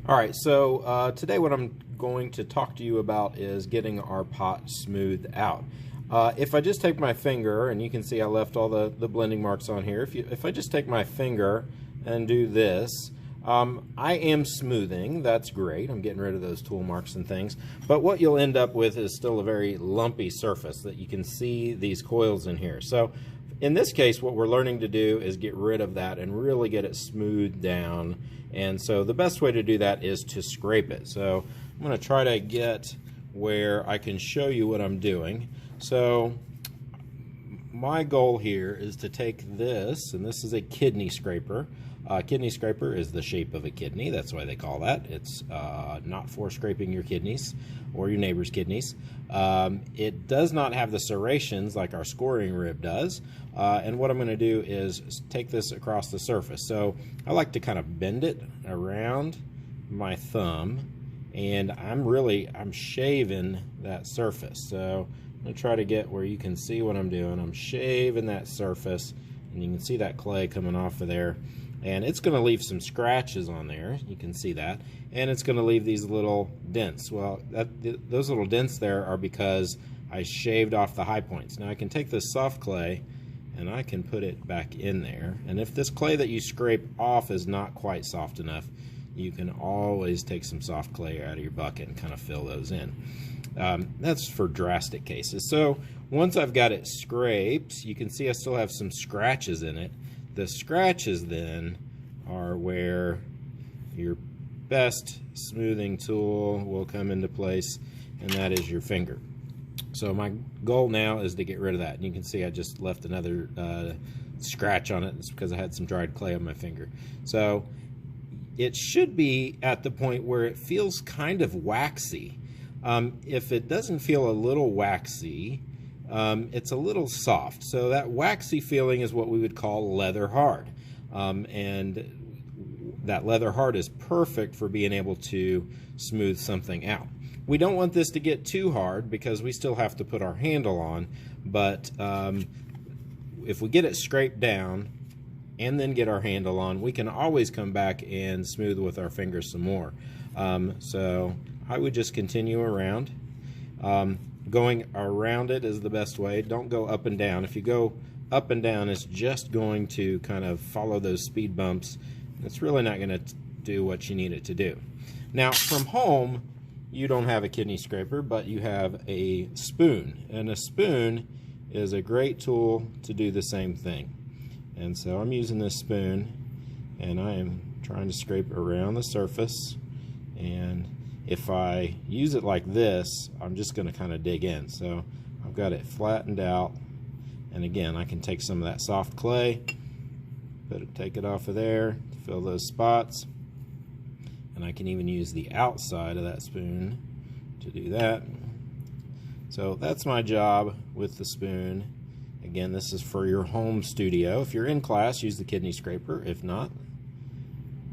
All right, so today what I'm going to talk to you about is getting our pot smoothed out. If I just take my finger, and you can see I left all the blending marks on here. If I just take my finger and do this, I am smoothing. That's great. I'm getting rid of those tool marks and things. But what you'll end up with is still a very lumpy surface that you can see these coils in here. So in this case, what we're learning to do is get rid of that and really get it smoothed down. And so the best way to do that is to scrape it. So I'm going to try to get where I can show you what I'm doing. So my goal here is to take this, and this is a kidney scraper. Kidney scraper is the shape of a kidney. That's why they call that. It's not for scraping your kidneys or your neighbor's kidneys. It does not have the serrations like our scoring rib does. And what I'm going to do is take this across the surface. So I like to kind of bend it around my thumb, and I'm shaving that surface. So I'm going to try to get where you can see what I'm doing. I'm shaving that surface, and you can see that clay coming off of there. And it's going to leave some scratches on there. You can see that. And it's going to leave these little dents. Well, those little dents there are because I shaved off the high points. Now I can take this soft clay and I can put it back in there. And if this clay that you scrape off is not quite soft enough, you can always take some soft clay out of your bucket and kind of fill those in. That's for drastic cases. So once I've got it scraped, you can see I still have some scratches in it. The scratches then are where your best smoothing tool will come into place, and that is your finger. So my goal now is to get rid of that. And you can see I just left another scratch on it. It's because I had some dried clay on my finger. So it should be at the point where it feels kind of waxy. If it doesn't feel a little waxy, it's a little soft. So that waxy feeling is what we would call leather hard. And that leather hard is perfect for being able to smooth something out. We don't want this to get too hard because we still have to put our handle on, but if we get it scraped down and then get our handle on, we can always come back and smooth with our fingers some more. So I would just continue around. Going around it is the best way. Don't go up and down. If you go up and down, it's just going to kind of follow those speed bumps. It's really not going to do what you need it to do. Now, from home, you don't have a kidney scraper, but you have a spoon. And a spoon is a great tool to do the same thing. And so I'm using this spoon, and I am trying to scrape around the surface. And if I use it like this, I'm just going to kind of dig in. So I've got it flattened out, and again, I can take some of that soft clay, take it off of there to fill those spots, and I can even use the outside of that spoon to do that. So that's my job with the spoon. Again, this is for your home studio. If you're in class, use the kidney scraper. If not,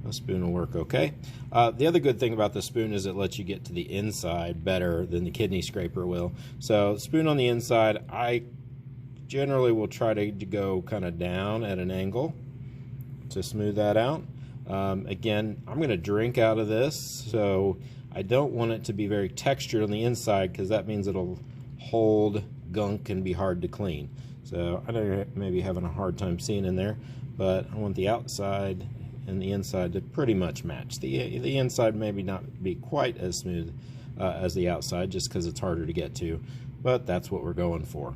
a spoon will work okay. The other good thing about the spoon is it lets you get to the inside better than the kidney scraper will. So spoon on the inside, I generally will try to go kind of down at an angle to smooth that out. Again, I'm going to drink out of this, so I don't want it to be very textured on the inside because that means it'll hold gunk and be hard to clean. So I know you're maybe having a hard time seeing in there, but I want the outside and the inside to pretty much match. The inside maybe not be quite as smooth as the outside just because it's harder to get to, but that's what we're going for.